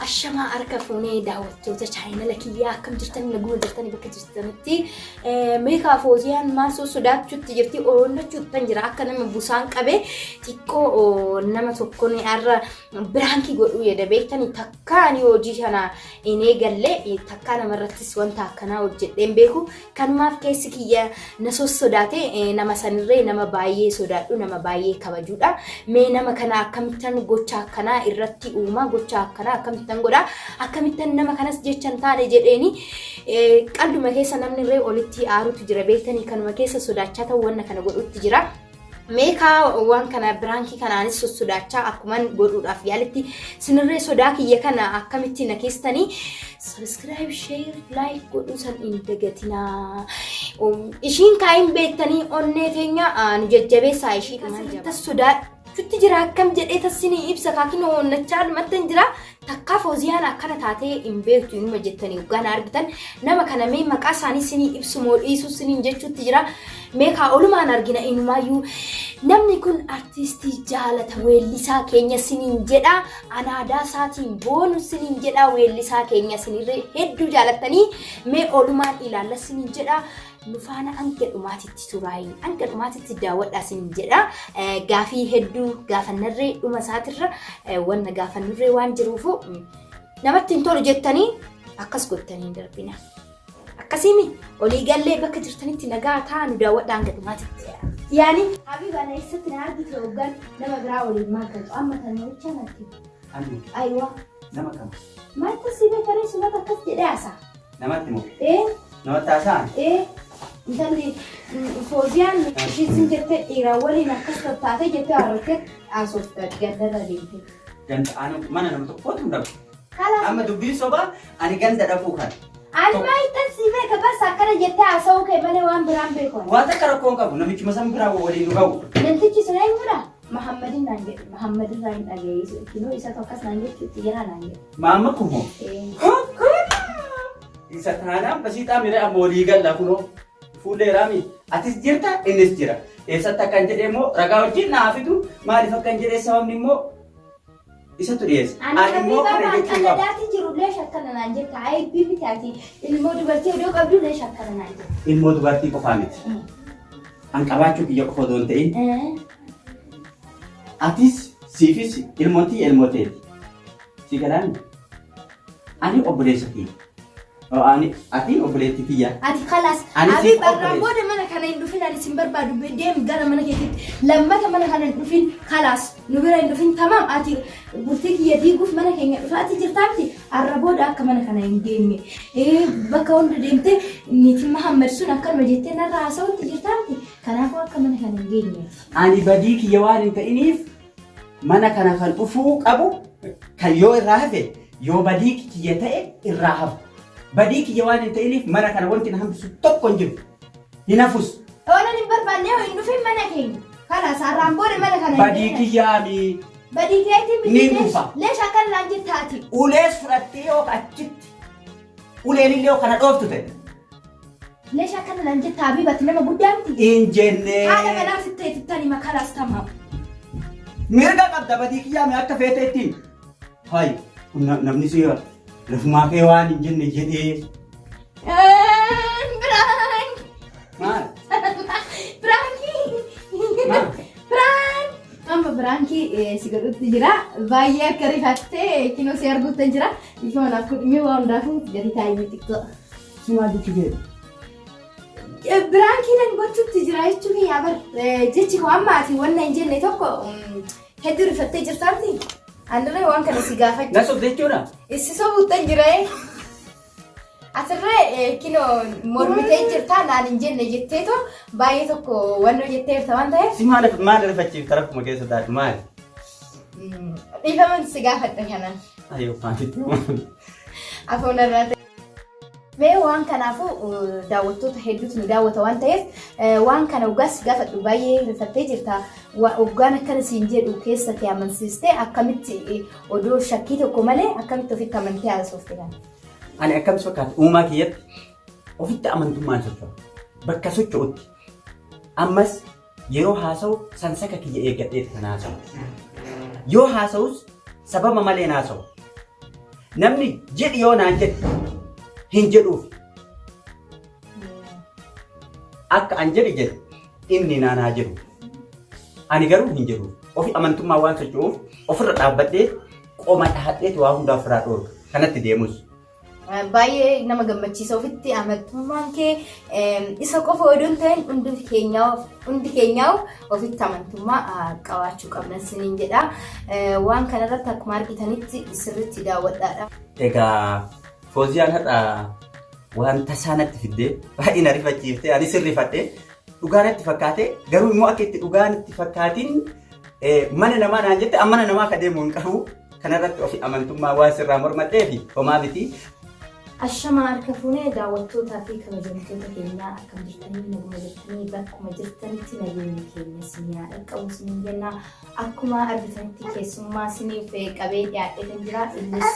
Ashamaa harka fuunee daawwattoota chaayinala kiyyaa akkam jirtanii naguma jirtanii bakka jirtanitti meeqa fooziyaan maal sodaachuutti jirti oonnachuutti jira akka nama busaan qabee xiqqoo nama tokkoon har'a biraankii godhuu yeda beektanii takkaan hojii kana inni galee takkaan namarrattis wanta akkanaa hojjedheen beeku kanumaaf keessi kiyya na sodaate nama sanirree nama baay'ee sodaadhu nama baay'ee kabajuudha mee nama kana akkamittan gocha akkanaa irratti uumaa gocha akkanaa akkamittan godha akkamittan nama kanas jechan taane jedheeni qalbuma keessa namni irree olitti aarutu jira beektanii kanuma keessa sodaachaa ta'u wanna kana godhutti jira meeqa waan kana biraankii kanaanis sodaachaa akkuman godhuudhaaf yaalitti sinirree sodaa kiyya kana akkamitti na keessanii subscribe share like godhu san hin dagatinaa ishiin kaayin beektanii onnee teenya nu jajjabeessaa ishii kana sodaa Chutti jira akkam jedhee tasini ibsa kaakino onnachaa dhumattan jira takka fooziyaan akkana taatee hin beektu inuma jettanii ugaan argitan nama kana mee maqaa isaanii sini ibsu moo dhiisu siniin jechuutti jira meeqa olumaan argina inumaayyuu namni kun artistii jaalata weellisaa keenya siniin jedha anaadaa isaatiin boonu siniin jedha weellisaa keenya sinirree hedduu jaalattanii mee olumaan ilaalla siniin jedha Nufana angka dhumaatitti turaayi angka dhumaatitti daawwadhaa sin jedha gaafii hedduu gaafannarree dhuma isaatirra wanna gaafannurree waan jiruufu namatti hin tolu jettanii akkas gottanii darbina akkasiimi olii gallee bakka jirtanitti nagaa taanu daawwadhaa angka dhumaatitti yaani habiba na isatti na argite hoggan nama biraa olii maagatu amma tanoocha natti aywa nama kam maanta sibe karee sumata akkas jedhee asa namatti moo namatti asaan Intalli fooziyaan ishiin jettee dhiiraa waliin akkas taatee jettee arrattee asooftee ganda deemte. Ganda mana nama tokkootu hin dhabu. Amma dubbiin sobaa ani ganda dhaquu kan. Ani maayitan si beeka bas akkana jettee haasa'uu kee malee waan biraan beeku. Waan akka rakkoon qabu namichi masan biraa waliin nu qabu. Namtichi sun eenyu dha? Muhammadin naan jedhu Muhammadin irraa hin dhageessu kinoo isa tokkas naan jechuutti jira naan jedhu. Maamma kumoo. Isa taanaan basiidhaa miira amma walii galla kunoo. Fuullee raami atis jirta innis jira eessatti akkan jedhee immoo ragaa wajjin naafitu maaliif akkan jedhee sababni immoo isatu dhiyeessa ani immoo kana jechuun qaba daati jirullee shakkana naan jetta ayibbii bitaati ilmoo dubartii odoo qabdullee shakkana naan jetta ilmoo dubartii qofaa miti an qabaachuu biyya qofa odoon ta'in atis siifis ilmootii ilmooteeti si galaanni ani obboleessa kiyya ati obboleetti kiyya. Ati khalas. Abi barraan booda mana kana hin dhufin ani sin barbaadu deem gara mana keetitti lammata mana kana hin dhufin khalas nu bira hin dhufin tamam ati bultii kiyya diiguuf mana keenya dhufa ati jirtaatti arra booda akka mana kana hin deemne bakka hunda deemte niitiin Muhammad sun akkanuma jettee narra haasa'utti jirtaatti kanaafuu akka mana kana hin geenye. Ani badii kiyya waan hin ta'iniif mana kana kan dhufuu qabu kan yoo irraa hafe yoo badii kiyya ta'e irraa hafu. Badii kiyya waan hin ta'iniif mana kana wanti na hambisu tokko hin jiru. Hin hafus. Oolan hin barbaanne hin dhufin mana keenya. Kanaas har'aan booda mana kana badii kiyyaami. Badii keetiin ni dhufa. Leesh akkan naan jettaati. Ulees fudhattee yoo achitti uleen illee yoo kana dhooftu ta'e. Leesh akkan naan jettaa Habibati nama guddaa miti. Hin jennee. Haadha manaa sittee tittani makalaas tamaa. Mirga qabda badii kiyyaami akka feete ittiin. Hayi namni si lafumaa kee waan hin jenne jedhee. Prank! Maal? Prankii! Prank! Amma pranki si godhutti jira. Baay'ee akka rifattee kinoo si arguutti jira. Ifoo naaf kudhimee waa hundaafuu gadi taa'ee xiqqoo. Si maal jechi geedha? Prankiin ani gochuutti jira jechuun yaabar jechi koo amma ati wanna hin jenne tokko hedduu rifattee jirtaarti. Andrei waan kana si gaafachuu. Nasoof jechuudha. Issi sobuutan jiree. Asirree kinoo mormitee jirtaa naan hin jenne jetteeto baay'ee tokko wannoo jetteerta waan ta'eef. Si maal rifachiifta rakkuma keessa taate maali? Dhiifaman si gaafadha kanaan. Ayyoo maalitti. Afoon irraa ta'e. Mee waan kanaafuu daawwattoota hedduutu ni daawwata waan ta'eef waan kana ugaas gaafadhu baay'ee rifattee jirta. Ugaan akkana siin jedhu keessatti amansiistee akkamitti odoo shakkii tokko malee akkamitti ofitti amantee haasofte kana. Ani akkamitti fakkaata uumaa kiyyatti ofitti amantummaan socho'a. Bakka socho'utti ammas yeroo haasa'u sansaka kiyya eeggadheeti kan haasa'u. Yoo haasa'us sababa malee haasa'u. namni jedhi yoo naan jedhi hin jedhuuf. Akka an jedhi inni naanaa jedhu. Ani garuu hin jedhu. Ofi amantummaa waan socho'uuf ofirra dhaabbadhee qoma dhaadheetu waa hundaa ofirraa dhoorga. Kanatti deemus. Baay'ee nama gammachiisa ofitti amantummaan kee isa qofa odoo hin ta'in hundi keenyaaf ofitti amantummaa qabaachuu qabna siniin jedha. Waan kanarratti akkuma argitanitti sirriitti daawwadhaadha. Egaa Fooziyaan har'a waan tasaa natti fiddee baay'ee na rifachiiftee ani sirrifadhee dhugaa natti fakkaate garuu immoo akka itti dhugaa natti fakkaatiin mana namaa naan jette mana namaa akka deemu hin qabu. Kanarratti ofi amantummaa waan sirraa mormadhee fi homaa miti. Ashama harka fuunee daawwattootaa fi kabajamtoota keenyaa akkam jirtanii naguma jirtanii bakkuma jirtanitti nageenyi keenya sinii dhaqqabu siniin jenna. Akkuma argitanitti keessummaa siniif qabee dhiyaatee kan jira. Innis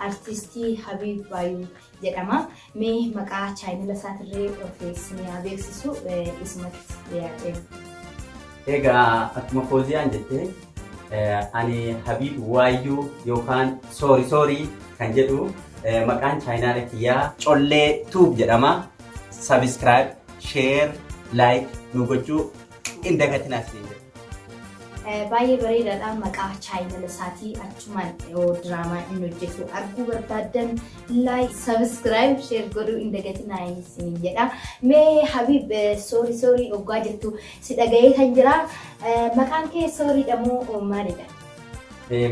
artistii Habiib Baayuu jedhama. Mee maqaa chaayinala isaatirree of sinii beeksisu isumatti dhiyaatee. Egaa akkuma Fooziyaan jettee ani Habiib Baayuu yookaan Soori kan jedhu maqaan chaayinaala kiyyaa Collee Tuub jedhama. Subscribe, share, like nu gochuu hin dagatinaa isin jedha. Baay'ee bareedaadha maqaa chaayinala isaatii achumaan diraamaa inni hojjetu arguu barbaadan like, subscribe, share godhuu hin dagatinaa isin jedha. Mee Habiib Soori oggaa jettu si dhaga'ee kan jira. Maqaan kee Sooriidha moo maalidha?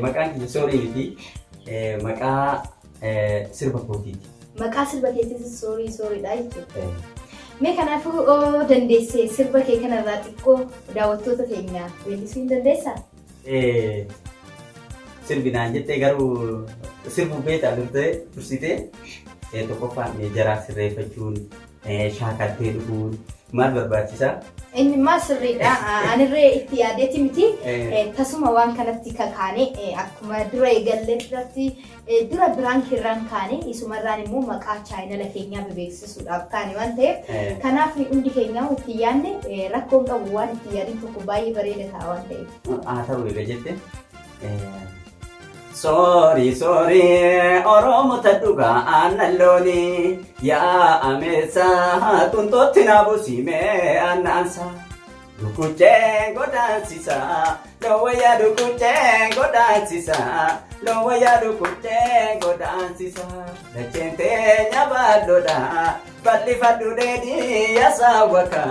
Maqaan kiyya Soorii miti. Maqaa sirba kootiiti. Maqaa sirba keetiis Sooriidha jechuudha. Mee kanaafuu dandeessee sirba kee kanarraa xiqqoo daawwattoota keenyaaf weellisuu hin dandeessaa? Sirbi naan jettee garuu sirbuu beektaa dursitee tokkoffaan jaraa sirreeffachuun shaakaltee dhufuun maal barbaachisaa? Inni maal sirriidha. Anirree itti yaadeeti miti. Tasuma waan kanatti kakaane akkuma dura eegallee irratti dura biraan kirraan kaane isumarraan immoo maqaa chaayinala keenyaa beeksisuudhaaf kaane waan ta'eef kanaaf hundi keenyaa itti yaadne rakkoon qabu waan itti yaadin tokko baay'ee bareeda ta'a waan ta'eef. Ta'uu eega jette. Soori Oromoota dhugaa aannan loonii yaa ameessa tuntootti na buusimee aannaansa. Dukuchee godaansisa loowwayyaa dukuchee godaansisa loowwayyaa dukuchee godaansisa. Dacheen teenya baaddoodha bal'ifadhu dheedhii yasaawwaka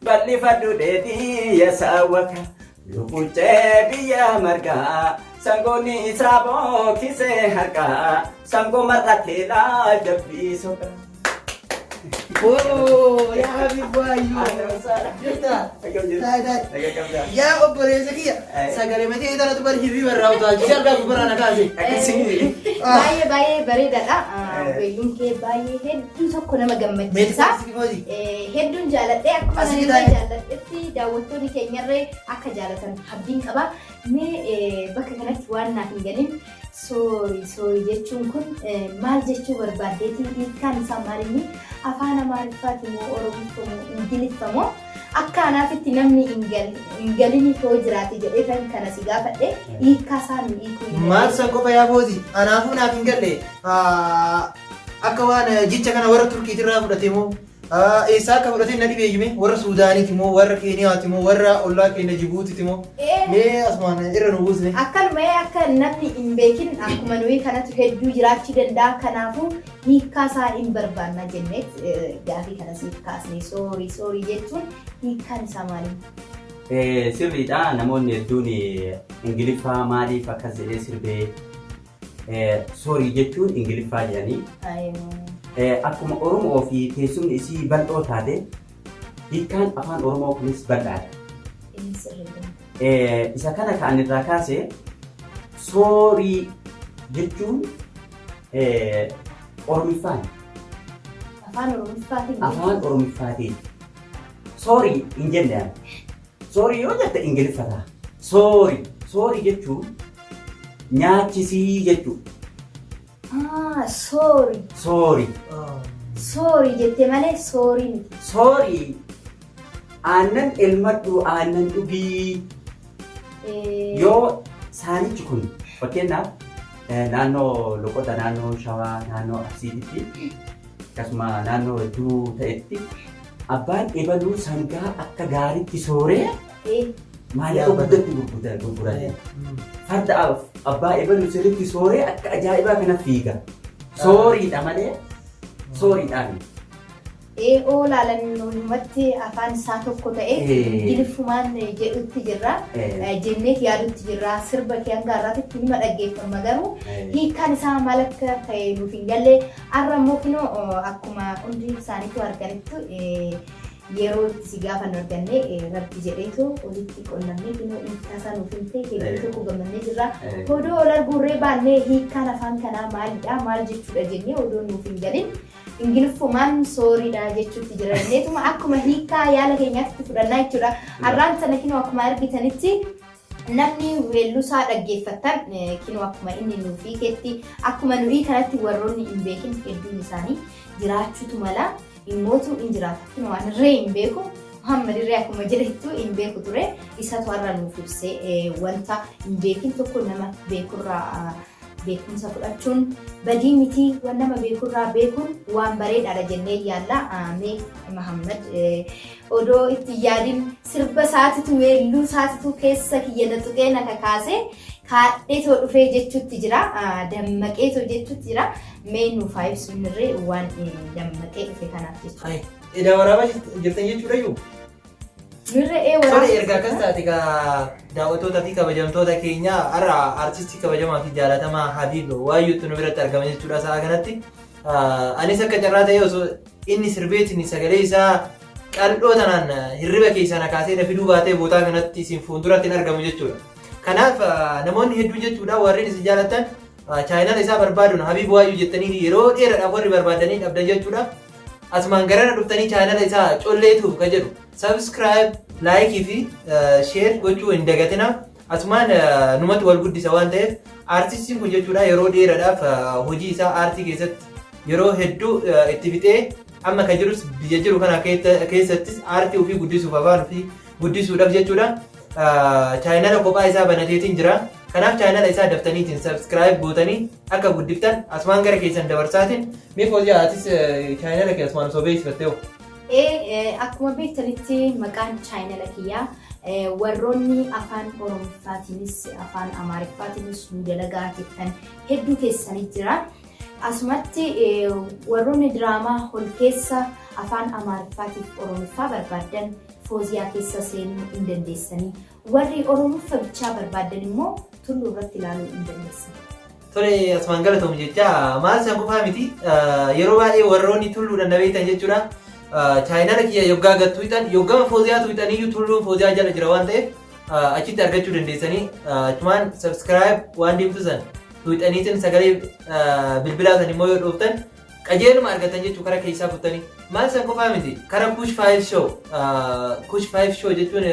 bal'ifadhu dheedhii yasaawwaka. Dukuchee biyya margaa. Sangoonni isaa bookisee harkaa sangoo mar'atee jabbii soqa. Yaa Habiib Baayuu. Yaa obboleessa kiyya sagalee matee tanatu bari hirriba irraa utaalchise argaa gubbarraa na kaase. Baay'ee bareedaadha. Weelluun kee baay'ee hedduu tokko nama gammachiisa. Hedduun jaalladhee akkuma namni jaalladhetti daawwattoonni keenyarree akka jaalatan abdiin qaba. Mee bakka kanatti waan naaf hin galin Soori jechuun kun maal jechuu barbaaddeetii hiikkaan isaa maalinni afaan Amaariffaatii moo Oromoo moo Ingiliffaa moo akka anaatitti namni hin galini koo jiraate jedhee kan kana si gaafadhe hiikkaa isaa nu hiikuu. Maal san qofa yaa Foozii anaafuu naaf hin galle akka waan jecha kana warra Turkiitirraa fudhate moo eessaa akka fudhatee na dhibeeyyime warra Suudaaniiti moo warra Keeniyaati moo warra ollaa keenya Jibuutiiti moo mee asumaan irra nu buusne. Akkanuma akka namni hin beekin akkuma nuyi kanatu hedduu jiraachuu danda'a kanaafuu hiikkaa isaa hin barbaanna jennee gaafii kana siif kaasne Soori jechuun hiikkaan isaa maali? Sirriidha namoonni hedduun Ingiliffaa maaliif akkas jedhee sirbee Soori jechuun Ingiliffaa jedhanii. Akkuma Oromoo fi teessumni isii bal'oo taate hiikkaan afaan Oromoo kunis bal'aadha. Isa kana kan irraa kaase Soorii jechuun Oromiffaan. Afaan Oromiffaatiin. Soorii hin jenne Soorii yoo jette Ingiliffata. Soorii jechuun nyaachisii jechuudha. Soori jettee malee soorii miti. Soorii aannan elmadhu aannan dhugii yoo saanichi kun fakkeenyaaf naannoo Loqota, naannoo Shawaa, naannoo Arsiititti akkasuma naannoo hedduu ta'etti abbaan ebaluu sangaa akka gaariitti sooree maaliif guddatti gurgurate. Farda abbaa ebaluu sirriitti sooree akka ajaa'ibaa kana fiiga. Sooriidha malee sooriidhaan. Olaalan numatti afaan isaa tokko ta'e gilifumaan jedhutti jirra jennee yaadutti jirra sirba kee hanga irraatti nima dhaggeeffama garuu hiikaan isaa maal akka ta'e nuuf hin galle har'a immoo kinoo akkuma hundi isaaniitu arganitti yeroo itti si gaafa nu arganne rabbi jedheetu olitti qonnamnee kinoo hiikaa isaa nuuf hin ta'e hedduu tokko gammannee jirra odoo ol arguurree baannee hiikaan afaan kanaa maalidha maal jechuudha jennee odoo nuuf hin galin ingilifumaan sooriidha jechuutti jiranneetuma akkuma hiikaa yaala keenyaatti fudhannaa jechuudha. Har'aan sana kinoo akkuma argitanitti namni weellusaa dhaggeeffatan kinoo akkuma inni nuuf hiiketti akkuma nuyi kanatti warroonni hin beekin hedduun isaanii jiraachuutu mala immootu hin jiraata. Kinoo waan irree hin beeku Muhammad irree akkuma jedhettu hin beeku ture isatu har'a nuuf ibsee wanta hin beekin tokko nama beekurraa beekumsa fudhachuun badii miti waan nama beekurraa beekuun waan bareedaadha jennee yaalla mee Muhammad odoo itti yaadin sirba saatitu weelluu saatitu keessa kiyyana tuqee na kakaase kaadheetoo dhufee jechuutti jira dammaqeetoo jechuutti jira mee nuuf haa ibsu irree waan dammaqee dhufe kanaaf jechuudha. Edaa waraabaa jirtan jechuudha iyyuu. Mirree Sorry ergaa kan taate ka daawwattoota fi kabajamtoota keenya har'a artistii kabajamaa fi jaalatamaa Habiib Waayyuutti nu biratti argama jechuudha sa'a kanatti. Anis akka carraa ta'e osoo inni sirbeetiin sagalee isaa qal'oo tanaan hirriba keessaa na kaasee na fiduu baatee bootaa kanatti isin fuulduratti hin argamu jechuudha. Kanaaf namoonni hedduu jechuudha warreen isin jaalatan chaayinaala isaa barbaaduun Habiib Waayyuu jettanii yeroo dheeraadhaaf warri barbaadanii dhabdan jechuudha. Asumaan garana dhuftanii chaayinaala isaa colleetuuf ka jedhu subscribe, like fi share gochuu hin dagatina. Asumaan numatti wal guddisa waan ta'eef artistiin kun jechuudha yeroo dheeraadhaaf hojii isaa aartii keessatti yeroo hedduu itti fixee amma kan jirus biyya jiru kana keessattis aartii ofii guddisuuf afaan ofii guddisuudhaaf jechuudha. Chaayinaala kophaa isaa banateetiin jira. Kanaaf chaayinaala isaa daftaniitiin subscribe gootanii akka guddiftan asumaan gara keessan dabarsaatiin mee Foozii aatis chaayinaala kee asumaan osoo beeksifattee hoo? Akkuma beektanitti maqaan chaayinaala kiyyaa warroonni afaan Oromoofaatiinis afaan Amaariffaatiinis nu dalagaa jettan hedduu keessanii jira. Asumatti warroonni diraamaa hol keessa afaan Amaariffaatiif Oromiffaa barbaadan Fooziyaa keessa seenuu hin dandeessanii. Warri Oromoffa bichaa barbaadan immoo tulluu irratti ilaaluu hin dandeessanii. Tole asumaan galatoom jecha maal san qofaa miti yeroo baay'ee warroonni tulluudhaan na beektan jechuudha. Chaayinaala kiyya yoggaa gattuu hidhan yoggama Fooziyaa tuuxaniyyuu tulluun Fooziyaa jala jira waan ta'eef achitti argachuu dandeessanii achumaan subscribe waan deemtu san tuuxaniitiin sagalee bilbilaa san immoo yoo dhooftan qajeeluma argatan jechuu karaa keessaa kuttanii maal san qofaa miti karaa Kush 5 show Kush 5 show jechuun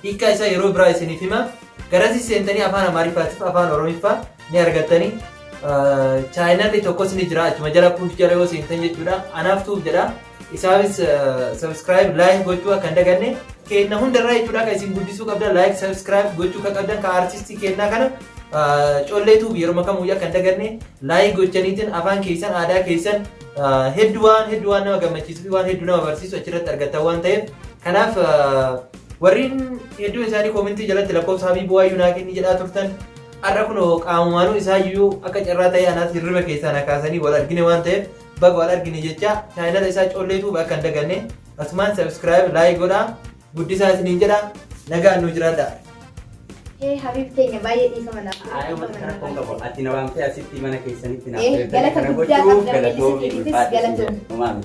hiikkaa isaa yeroo biraa isiniif hima garasii seentanii afaan Amaariffaatiif afaan Oromiffaa ni argattanii chaayinaalli tokkos ni jira achuma jala Kush jala yoo seentan jechuudha anaaf tuuf jedha isaafis subscribe like gochuu akka hin daganne kenna hundarraa jechuudha kan isin guddisuu qabdan like subscribe gochuu kan qabdan ka artistii kennaa kana colleetuuf yeroo makamuu akka hin daganne like gochaniitiin afaan keessan aadaa keessan hedduu waan nama gammachiisuu fi waan hedduu nama barsiisu achirratti argattan waan ta'eef kanaaf warreen hedduu isaanii koomentii jalatti lakkoofsa Habiib Waayyuu naa kenni jedhaa turtan har'a kun qaamumaanuu isaayyuu akka carraa ta'e anaas hirriba keessaa na kaasanii wal argine waan ta'eef baga wal argine jecha chaayinaala isaa colleetuuf akka hin daganne asumaan subscribe like godhaa guddisaa isiniin jedha nagaan nu jiraadha. Habiib keenya baay'ee dhiifama naaf. Ati na waamtee asitti mana keessanitti naaf. Galata guddaa qabda. Galatoon.